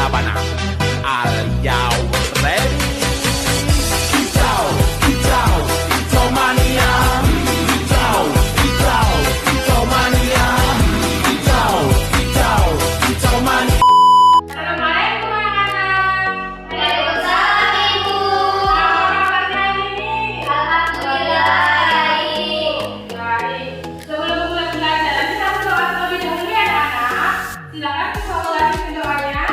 sabana. Are you ready? Kicau, kicau, kicau mania. Kicau, kicau, kicau mania. Kicau, kicau, kicau mania. Assalamualaikum anak-anak. Waalaikumsalam Ibu. Apa kabarnya ini? Alhamdulillah baik. Baik. Sebelum mulai belajar, kita berdoa terlebih dahulu ya anak-anak. Silakan kita ulangi doanya.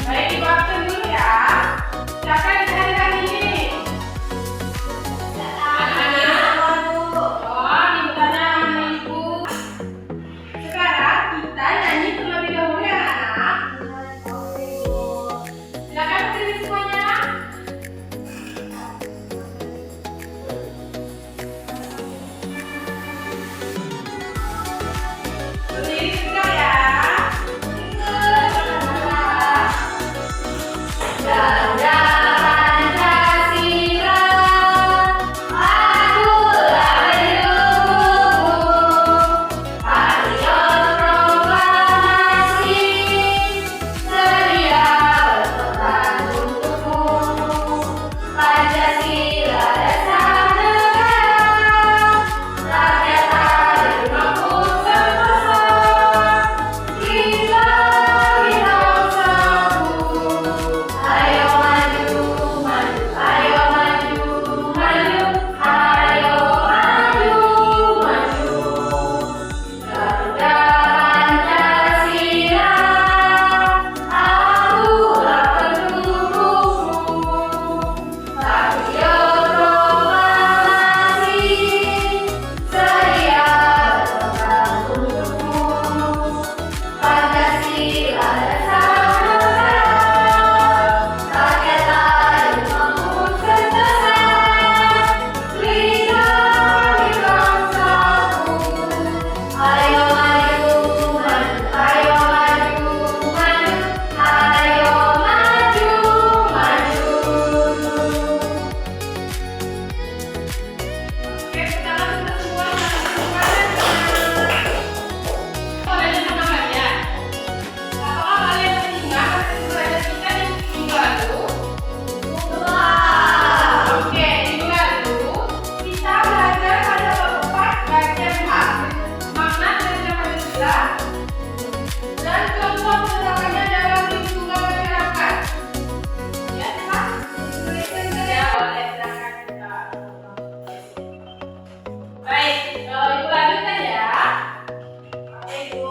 Baik, Ibu absen dulu ya. Siapa yang hari ini? Oh, dimana Ibu? Sekarang kita nyanyi terlebih dahulu ya anak. Silakan berdiri semuanya. Berdiri tegak ya. Ganda Pancasila, akulah pendukung patriot proklamasi, sedia berkorban untukmu. Pancasila dasar negara, rakyat harus mampu semua. Kita bersatu. Ayo maju, maju, ayo maju, maju, ayo maju, maju. Garuda Pancasila, akulah pendukungmu. Patriot proklamasi, sedia berkorban untukmu. Pancasila dasar negara, rakyat harus mampu sentosa. Kita bersatu. Ayo maju, maju, ayo maju, maju, ayo maju, maju. Oke, sekarang kita semua kalian sama kalian. Apakah kalian mengingat pelajaran kita di minggu lalu? Oke, minggu lalu kita belajar pada bab 4 bagian H, makna dari Pancasila dan contoh penerapannya dalam lingkungan masyarakat. Ya, Pak? Ya, boleh. Silakan kita. Baik, Ibu lanjutkan ya. Oke, Ibu.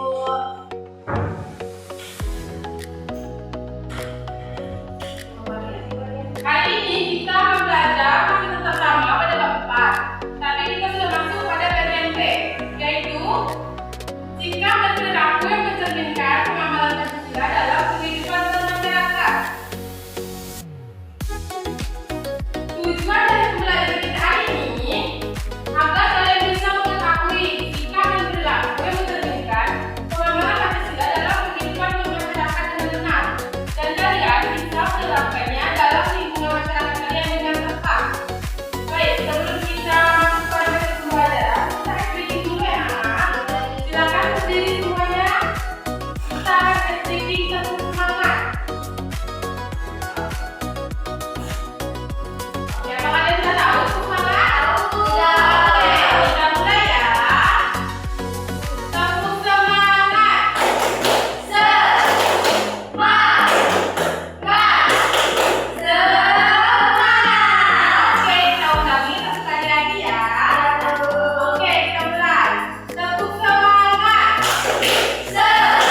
Kali ini kita akan belajar masih tetap sama pada bab 4, tapi kita sudah masuk pada bagian B, yaitu sikap dan perilaku yang mencerminkan pengamalan Pancasila dalam kehidupan bermasyarakat. Tujuan dari pembelajaran kita hari ini agar kalian bisa mengetahui sikap dan perilaku yang mencerminkan pengamalan Pancasila dalam kehidupan bermasyarakat dengan benar, dan kalian bisa menerapkannya dalam lingkungan masyarakat kalian dengan tepat. Baik, sebelum kita masuk pada materi pembelajaran, kita explain dulu ya anak. Silakan berdiri semuanya. Kita akan explain satu semangat. Ya, apa kalian sudah tahu semangat? Oke, kita mulai ya. Satu semangat. Semangat. Oke, kita ulangi satu kali lagi ya. Oke, kita mulai. Satu semangat. Semangat.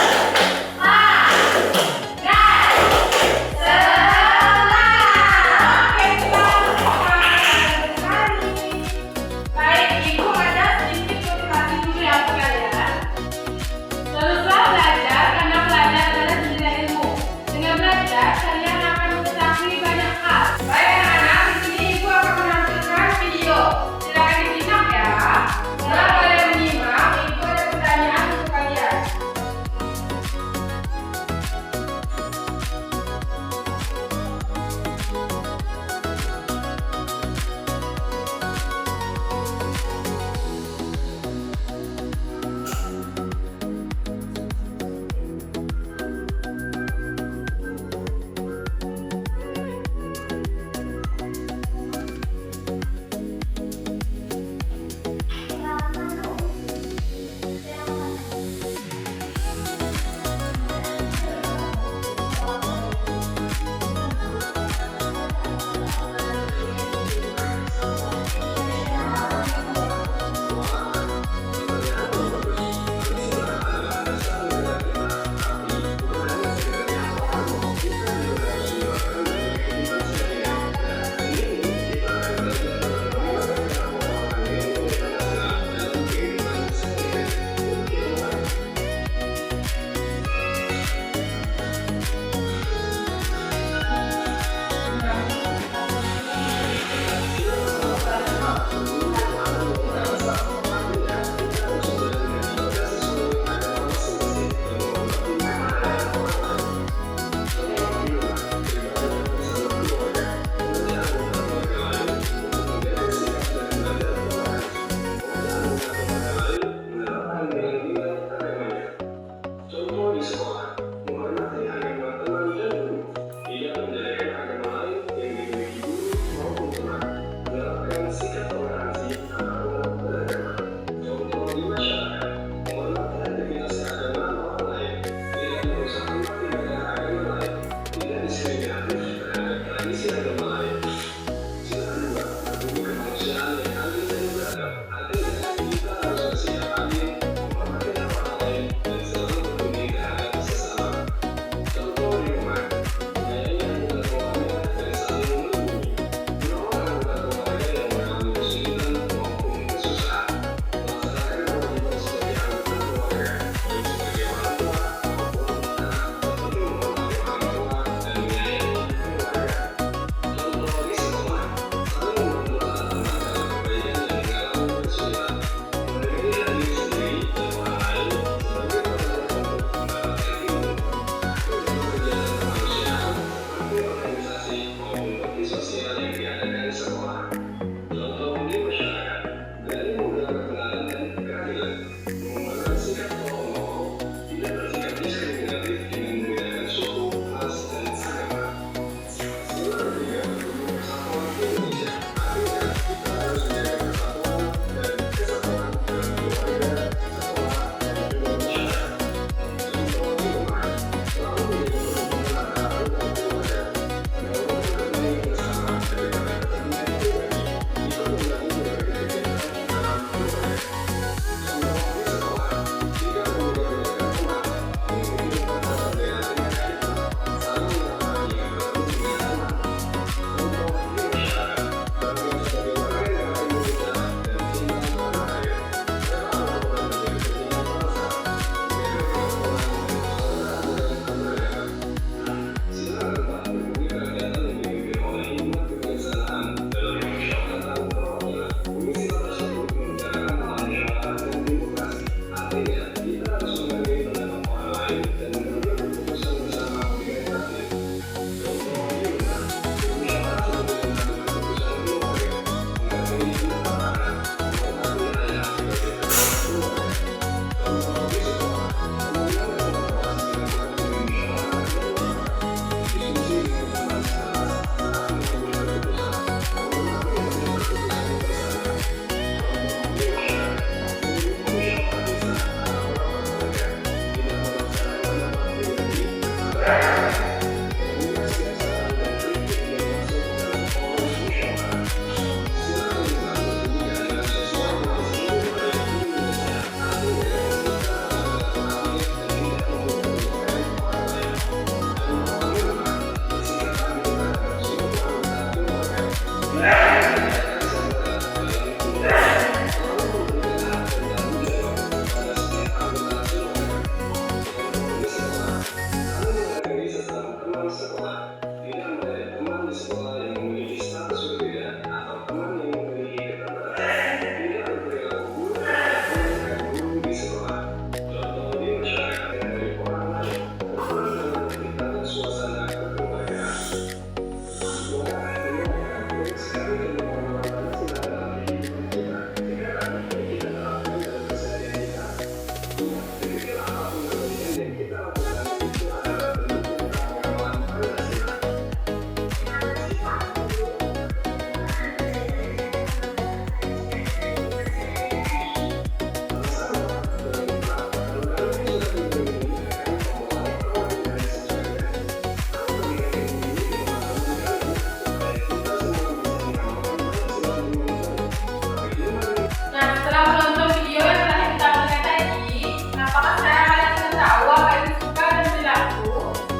Nah, setelah menonton video yang telah kita berikan tadi, apakah sekarang kalian sudah tahu apa itu sikap dan perilaku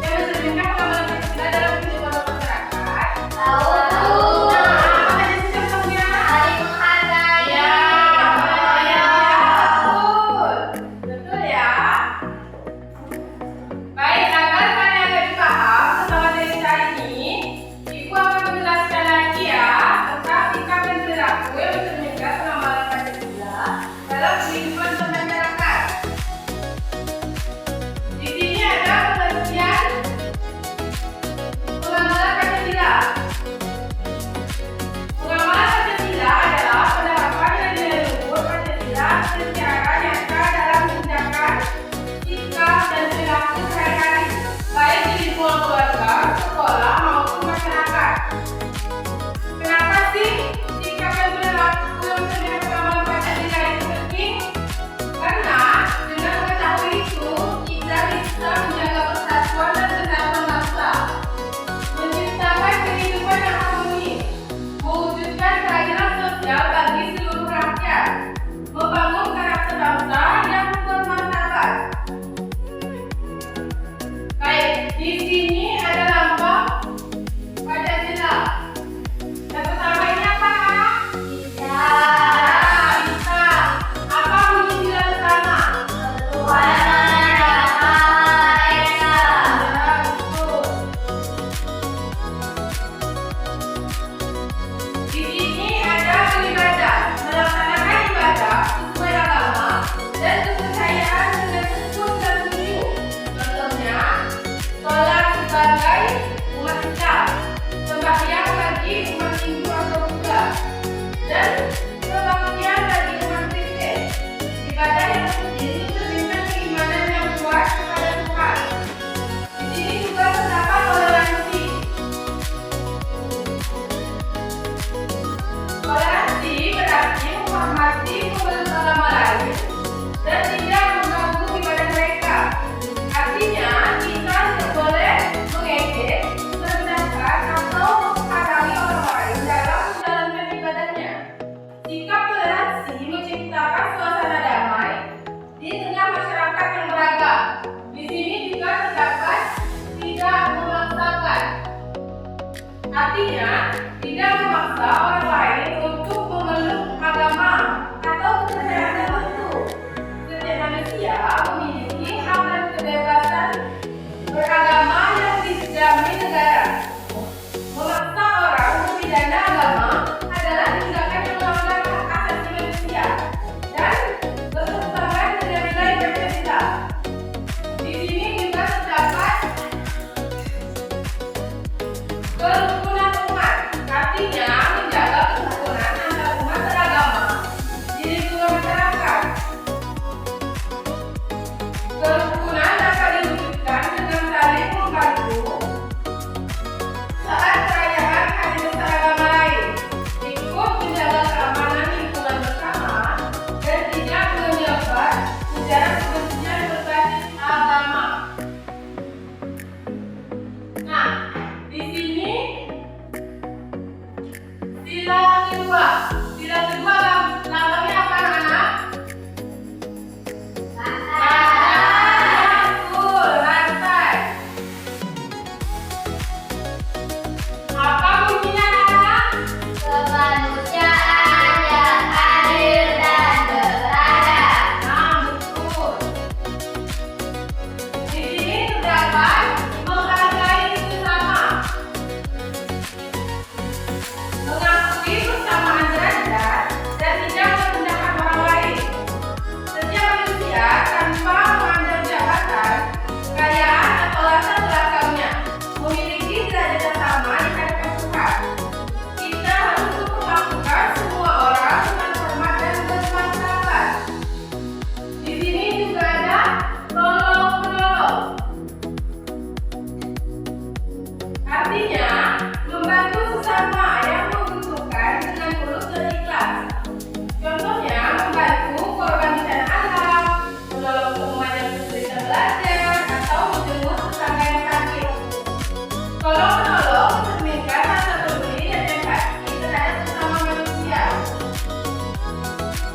yang mencerminkan pengambilan Pancasila dalam kehidupan masyarakat? Tahu. Nah, apa saja sih contohnya? Saling menghargai. Ya, betul ya. Baik, agar kalian lebih paham tentang materi kita ini, Ibu akan menjelaskan lagi ya tentang sikap dan perilaku yang mencerminkan pengambilan Pancasila dalam kehidupan bermasyarakat. Di sini ada pengertian pengambilan Pancasila. Pengambilan Pancasila adalah penerapan dan nilai luhur Pancasila secara nyata dalam tindakan, sikap, dan perilaku sehari-hari, baik di lingkungan keluarga, sekolah, maupun masyarakat. Kenapa sih sikap dan perilaku yang mencerminkan pengambilan Pancasila itu penting? Karena dengan mengetahui itu, kita bisa menjaga persatuan dan kesatuan bangsa, menciptakan kehidupan yang harmonis, mewujudkan keadilan sosial bagi seluruh rakyat, membangun karakter bangsa yang bermartabat. Baik, di sini ada lambang Pancasila. Yang pertama ini apa? Bisa. Bisa. Apa bunyi sila pertama? Ketuhanan yang Maha Esa. Ya, betul. Di sini ada beribadah, melaksanakan ibadah sesuai agama dan kepercayaan dengan tekun dan khusyuk. Contohnya, sholat sebagai umat Islam, sembahyang bagi umat Hindu atau Buddha, dan kebaktian bagi umat Kristen. Ibadah yang seperti itu cerminkan keimanan yang kuat kepada Tuhan. Di sini juga terdapat toleransi. Toleransi berarti menghormati pemeluk agama lain dan tidak mengganggu ibadah mereka. Artinya, kita tidak boleh mengejek, merendahkan, atau menghalangi orang lain dalam menjalankan ibadahnya. Sikap toleransi menciptakan suasana damai di tengah masyarakat yang beragam. Di sini juga terdapat tidak memaksakan. Artinya, tidak memaksa orang lain untuk memeluk agama atau kepercayaan tertentu. Setiap manusia memiliki hak dan kebebasan beragama yang dijamin negara. Memaksa orang memidana agama adalah tindakan yang melanggar hak asasi manusia dan bertentangan dengan nilai Pancasila. Di sini juga terdapat kerukunan umat, artinya menjaga kerukunan antar umat beragama di lingkungan masyarakat. Kerukunan dapat diwujudkan dengan saling membantu saat perayaan hari besar agama lain, ikut menjaga keamanan lingkungan bersama, dan tidak menyebar ujaran kebencian berbasis agama. Artinya, membantu sesama yang membutuhkan dengan tulus dan ikhlas. Contohnya, membantu korban bencana alam, menolong teman yang kesulitan belajar, atau menjenguk tetangga yang sakit. Tolong-menolong mencerminkan rasa peduli dan empati terhadap sesama manusia.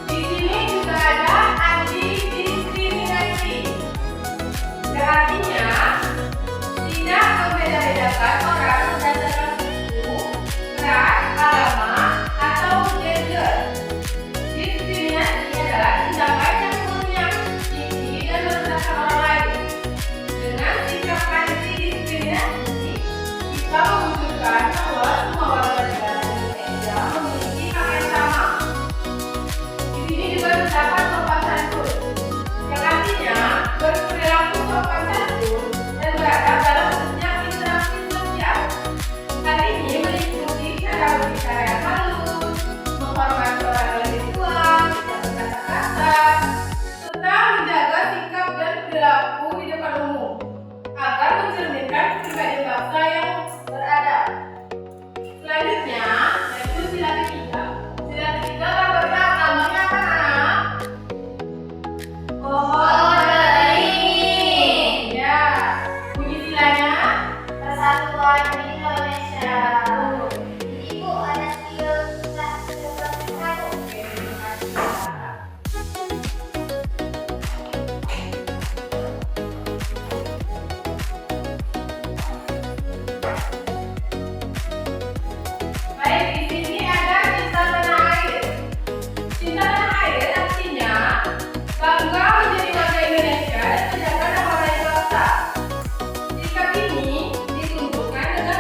Di sini juga ada anti-diskriminasi. Artinya, tidak membeda-bedakan orang berdasarkan suku, ras, agama, atau gender. Diskriminasi adalah tindakan yang menyakiti dan merendahkan orang lain. Dengan sikap anti-diskriminasi, kita menunjukkan bahwa semua warga negara Indonesia memiliki hak yang sama. Di sini juga terdapat sopan santun, yang artinya berperilaku sopan santun dan beradab dalam setiap interaksi sosial. Hal ini meliputi cara berbicara yang halus, menghormati orang yang lebih tua, tidak berkata kasar, serta menjaga sikap dan perilaku di depan umum agar mencerminkan kepribadian bangsa yang beradab. Selanjutnya, yaitu sila ketiga. Sila ketiga gambarnya gambarnya apa, anak? Pohon beringin. Ya, bunyi silanya. Persatuan Indonesia. Ibu ada skill satu. Oke, terima kasih, Kak. Baik, di sini ada cinta tanah air. Cinta tanah air artinya bangga menjadi warga Indonesia dan menjaga nama baik bangsa. Sikap ini ditunjukkan dengan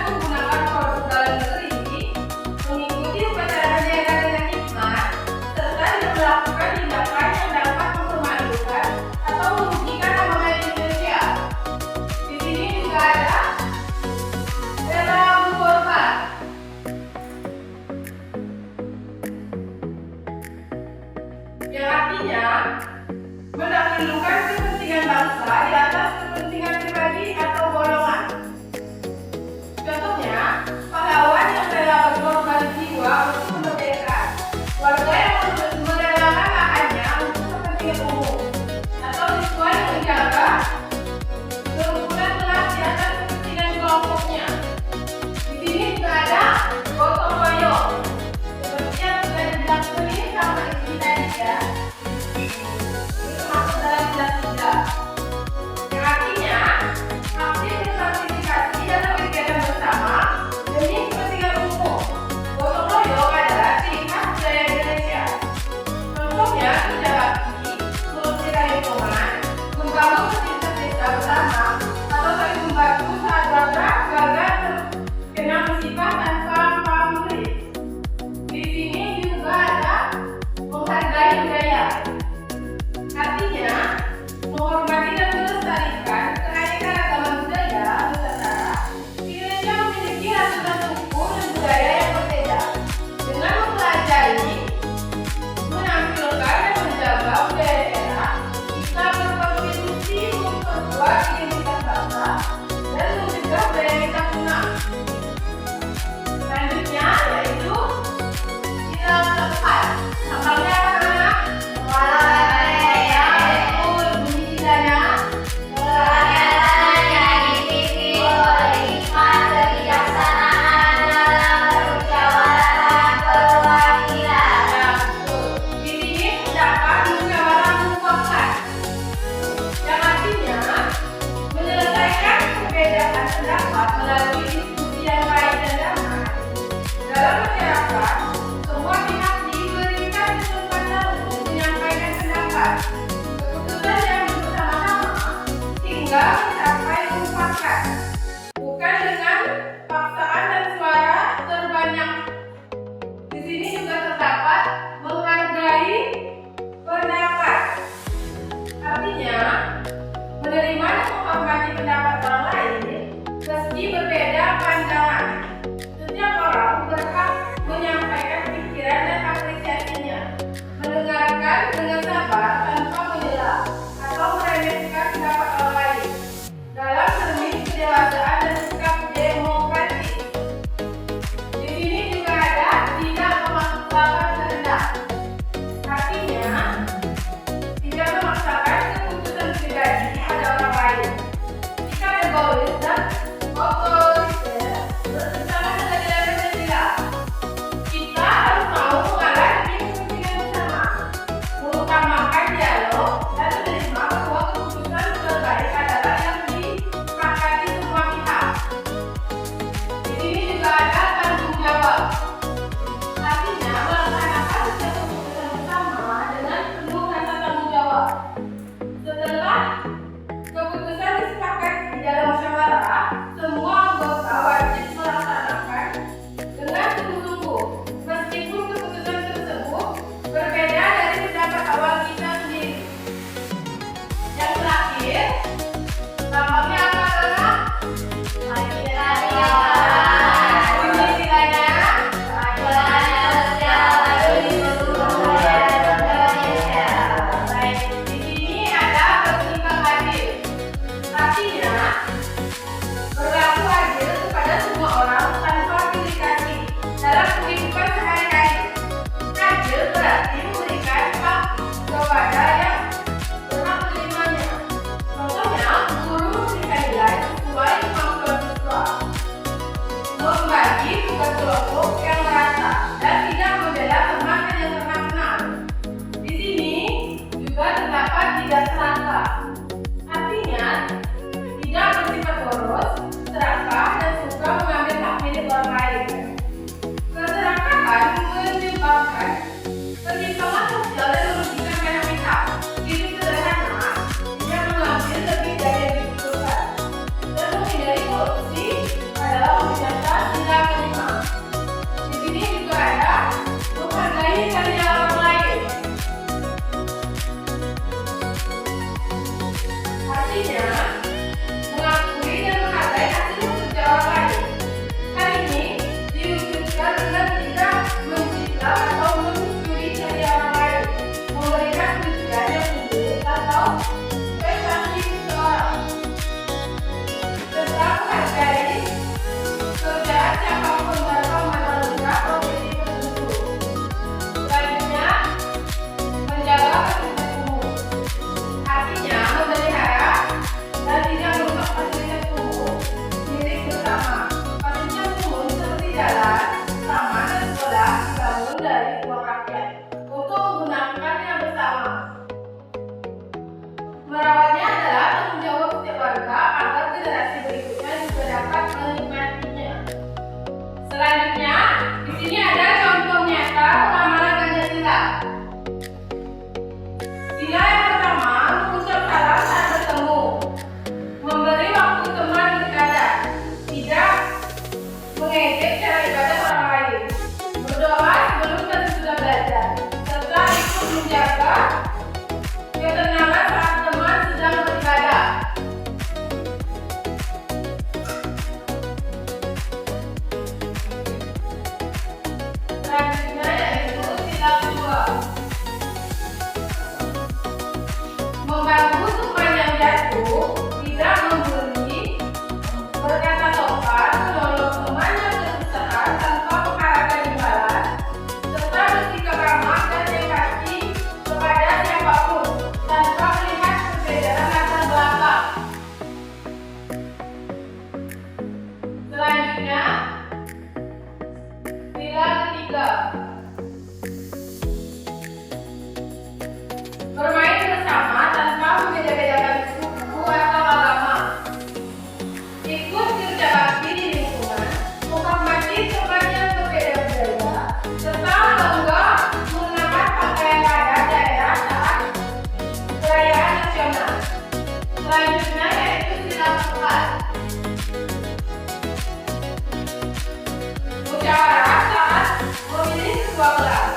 bermusyawarah saat memilih sebuah kelas.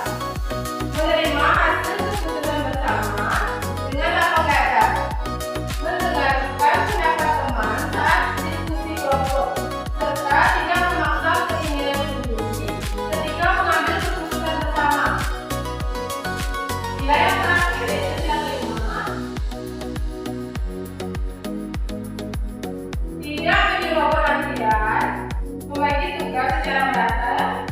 Menerima hasil keputusan bersama dengan lapang dada. Mendengarkan pendapat teman saat diskusi kelompok, serta tidak memaksa keinginan sendiri ketika mengambil keputusan bersama. Nilai yang terakhir yaitu sila kelima. Tidak menyuruh perhatian, membagi tugas secara merata,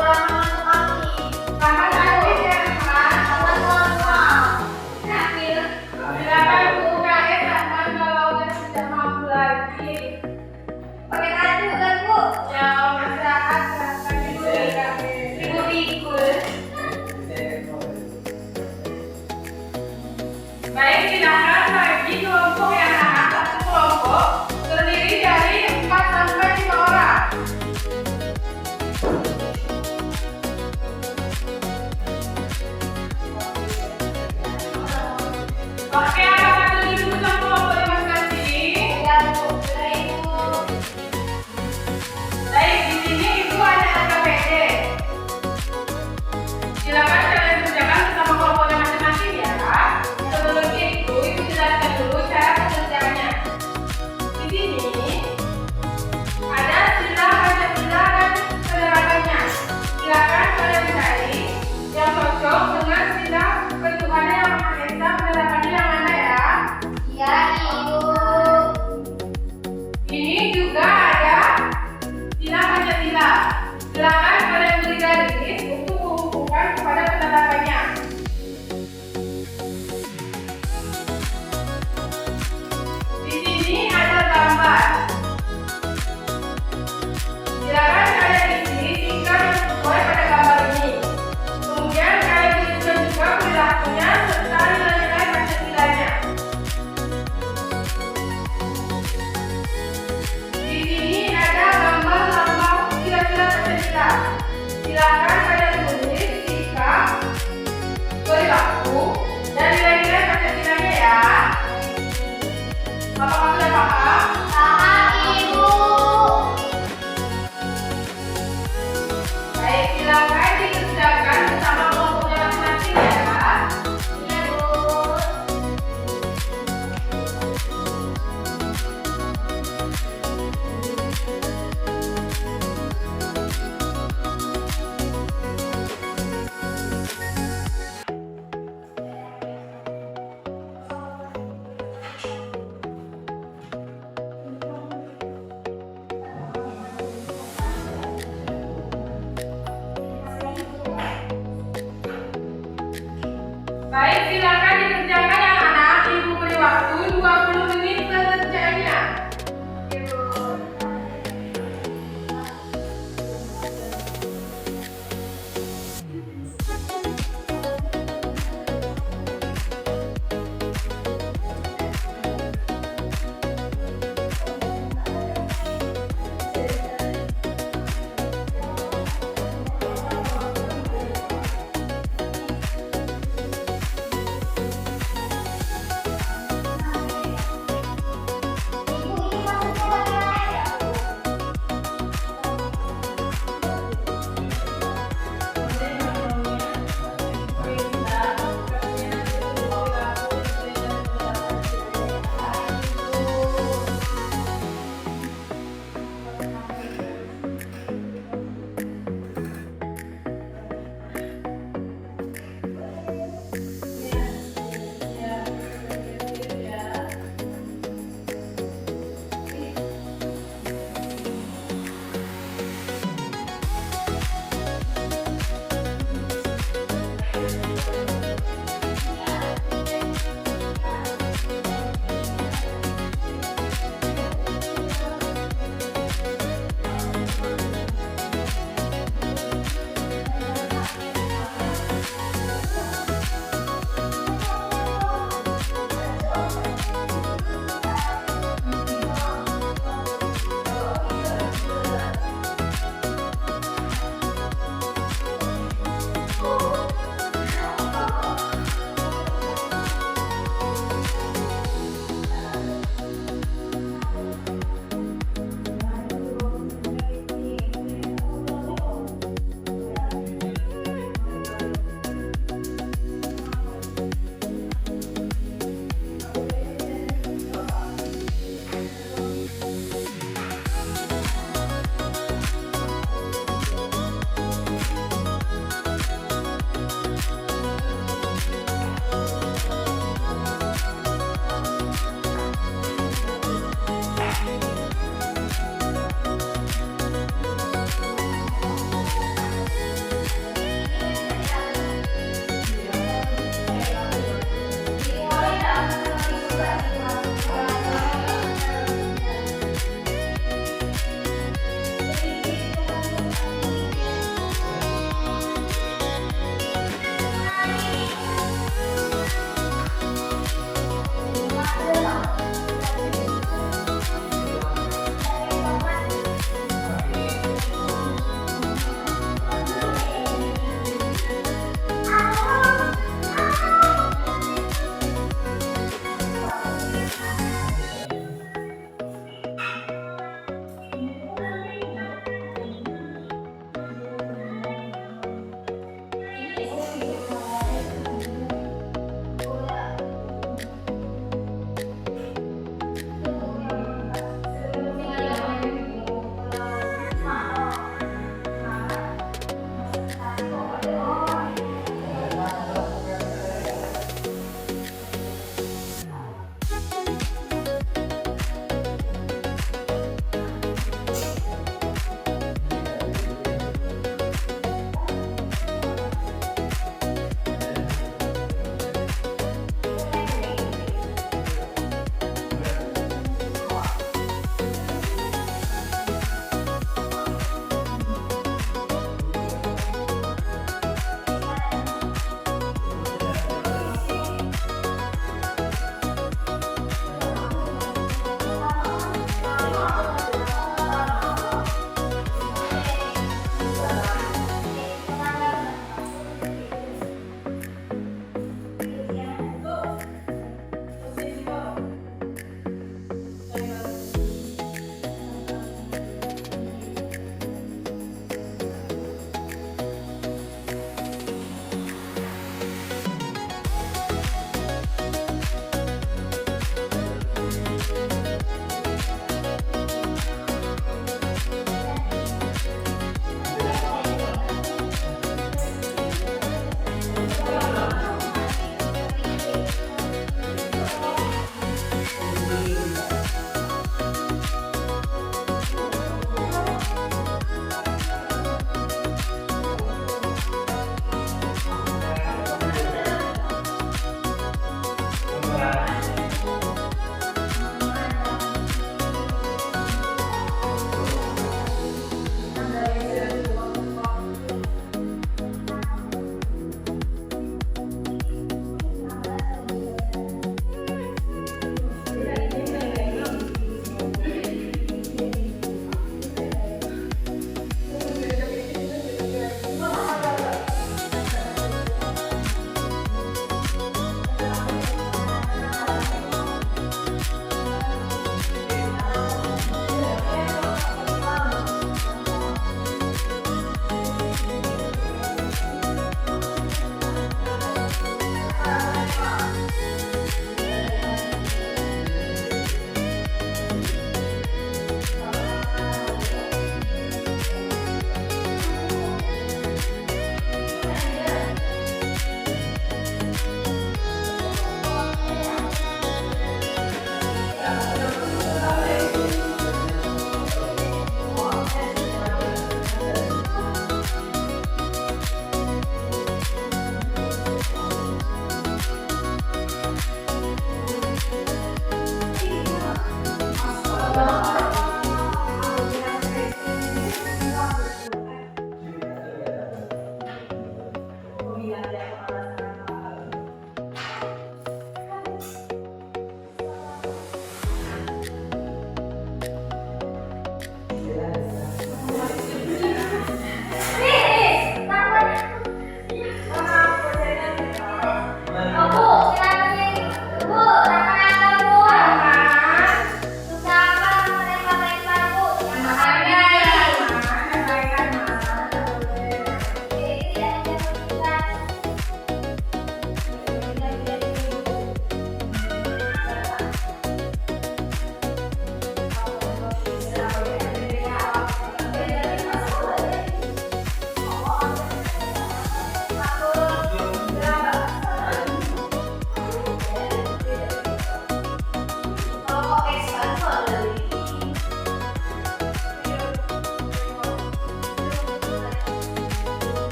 ramalan untuk kami. Selamat pagi, teman. Selamat malam. Silakan Bu UKS aman kalau tidak mampu lagi. Pakai kartu kan Bu? Ya, masyarakat silakan dulu pikul. Baik, silakan bagi kelompok yang akan satu kelompok terdiri dari 4 sampai 5 orang.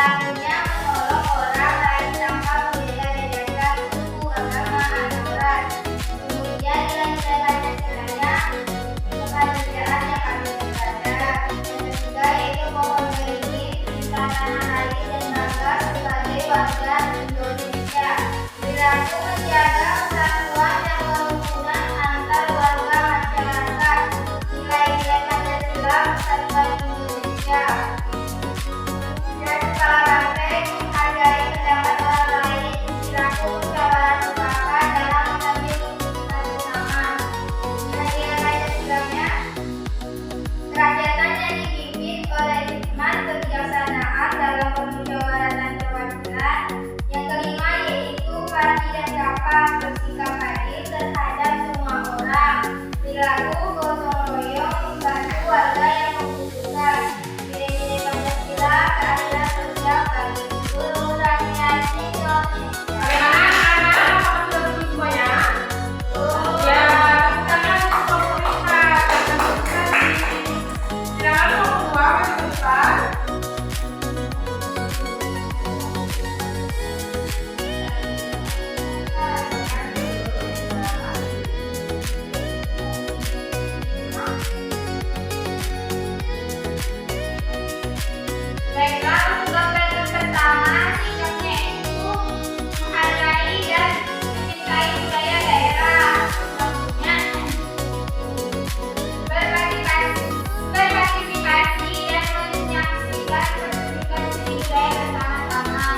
Perilakunya menolong orang lain tanpa membeda-bedakan suku, agama, atau ras. Kemudian nilai-nilai Pancasilanya kemanusiaan yang kami berada. Yang ketiga yaitu pohon beringin, cinta tanah air dan bangga sebagai warga Indonesia. Perilaku menjaga persatuan dan kerukunan antar warga masyarakat. Nilai-nilai Pancasila persatuan Indonesia. Dan skala rantai menghargai pendapat orang lain, perilaku musyawarah mufakat dalam mengambil keputusan bersama. Nilai-nilai Pancasilanya kerakyatan yang dipimpin oleh hikmat kebijaksanaan dalam permusyawaratan perwakilan. Yang kelima yaitu padi dan kapal, bersikap adil terhadap semua orang. Perilaku gotong royong membantu warga yang membutuhkan. Nilai-nilai Pancasila keadilan sosial bagi seluruh rakyat Indonesia. Bagaimana anak-anak? Apakah sudah begitu semuanya? Ya, silakan kelompok prioritas. Silakan kelompok 2 prioritas. Baiklah, untuk gambar pertama, sikapnya itu menghargai dan mencintai budaya daerah. Contohnya, berpartisipasi dan menyaksikan pertunjukan seni budaya bersama-sama.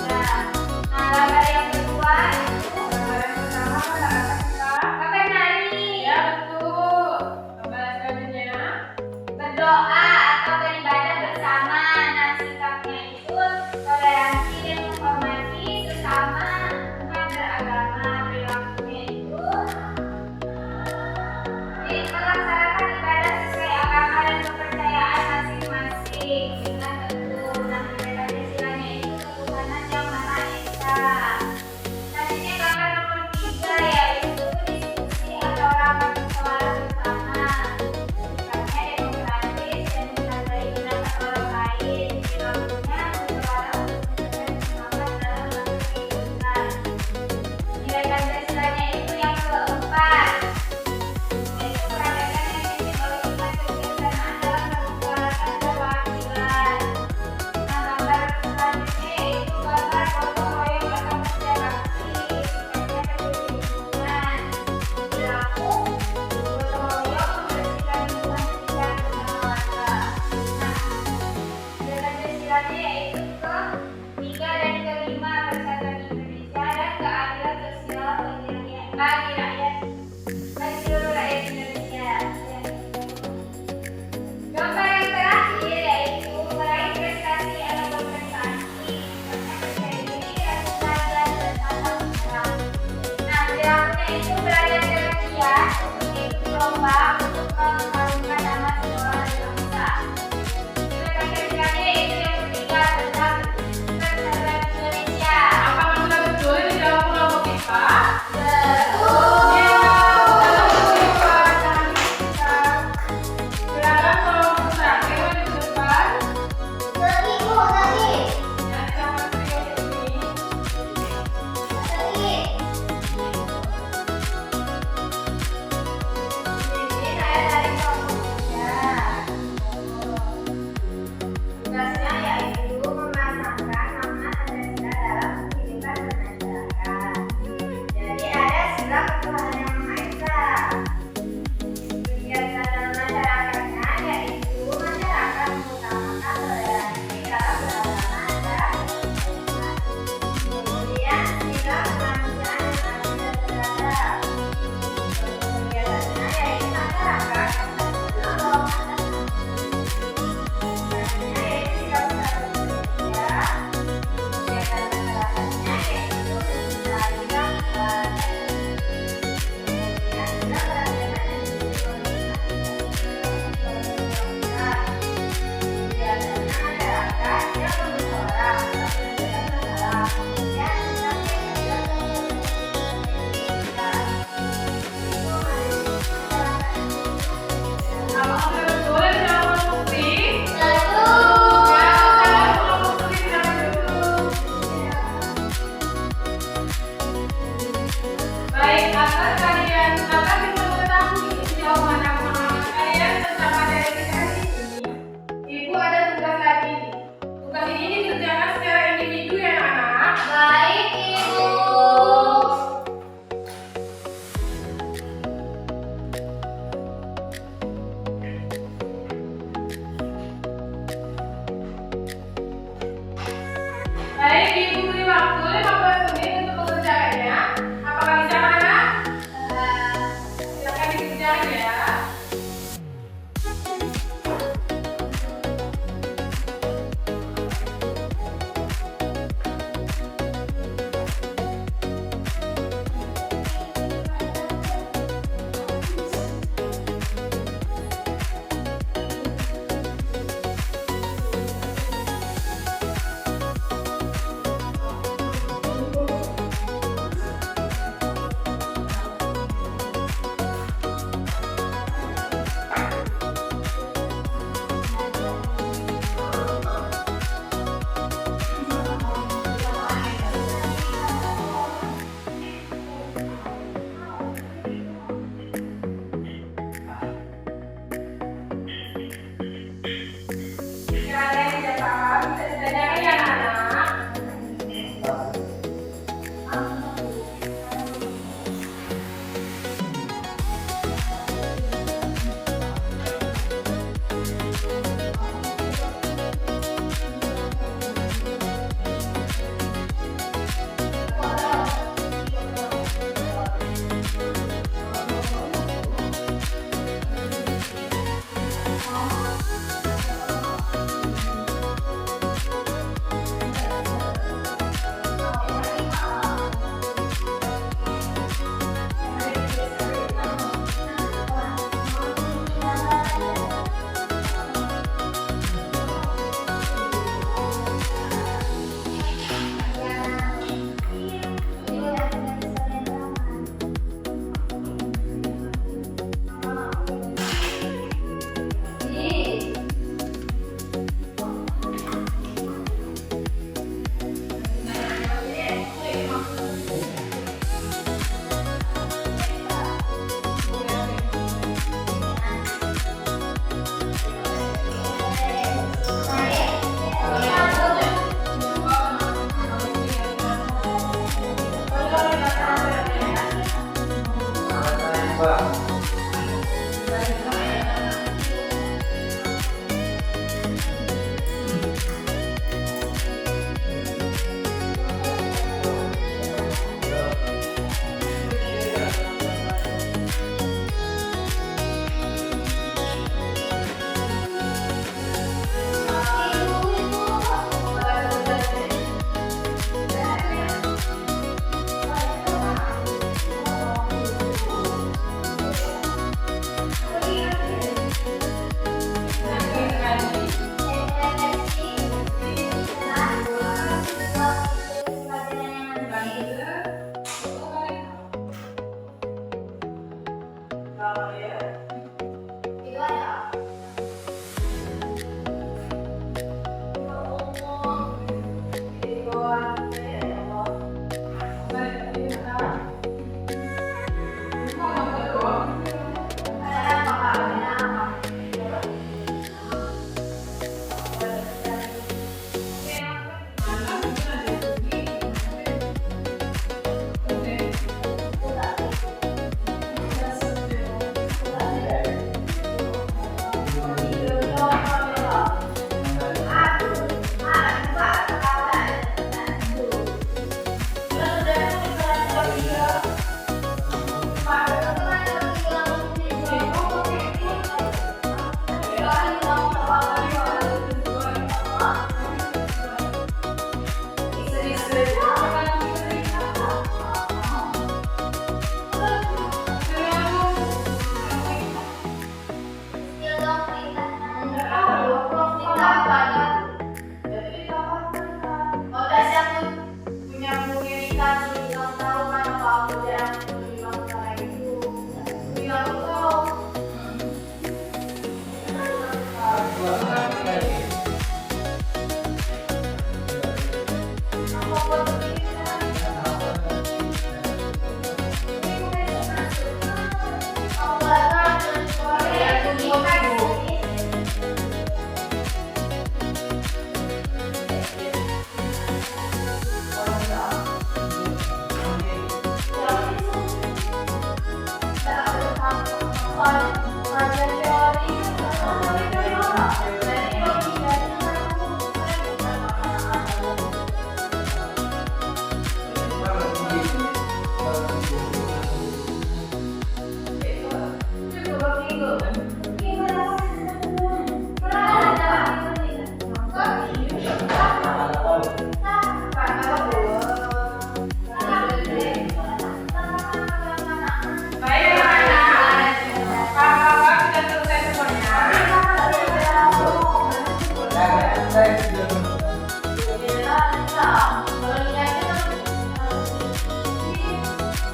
Nah, gambar yang kedua itu Gambar yang pertama pada atas kita. gambar nari. Ya, betul. Gambar selanjutnya. Berdoa atau beribadah bersama. Nah, sikapnya itu toleransi dan menghormati sesama umat beragama. Perilakunya itu melaksanakan ibadah sesuai agama dan kepercayaan masing-masing. Nah, tentu nanti Pancasilanya itu ketuhanan yang Maha Esa. Selanjutnya gambar nomor 3 yaitu diskusi atau rapat musyawarah bersama. Sikapnya demokratis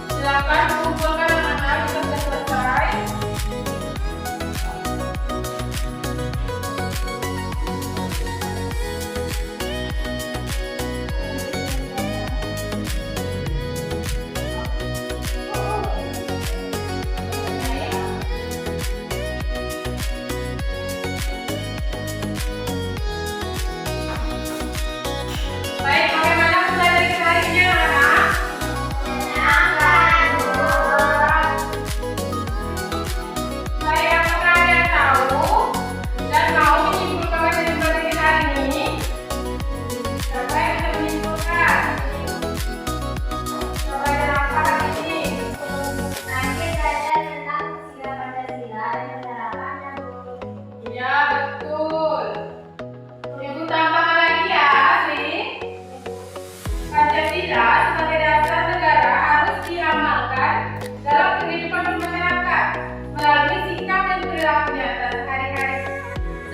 Silakan kumpulkan anak-anak yang sudah selesai. Baik, bagaimana pelajari hari-harinya anak? Baik, apakah ada yang tahu dan mau menyimpulkan materi pelajaran hari ini? Siapa yang bisa menyimpulkan? Pelajaran apa hari ini? Nanti belajar tentang sila Pancasila dan penerapannya, Bu. Iya, betul. Ibu tambahkan lagi ya, Asri. Pancasila sebagai dasar negara harus diamalkan dalam kehidupan bermasyarakat melalui sikap dan perilaku nyata sehari-hari.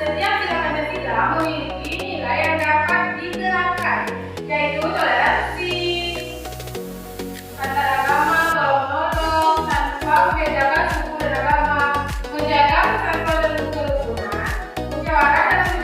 Setiap sila Pancasila memiliki nilai yang dapat diterapkan, yaitu toleransi antar agama, tolong-menolong, tanpa membedakan suku dan agama, menjaga persatuan dan kerukunan, musyawarah dan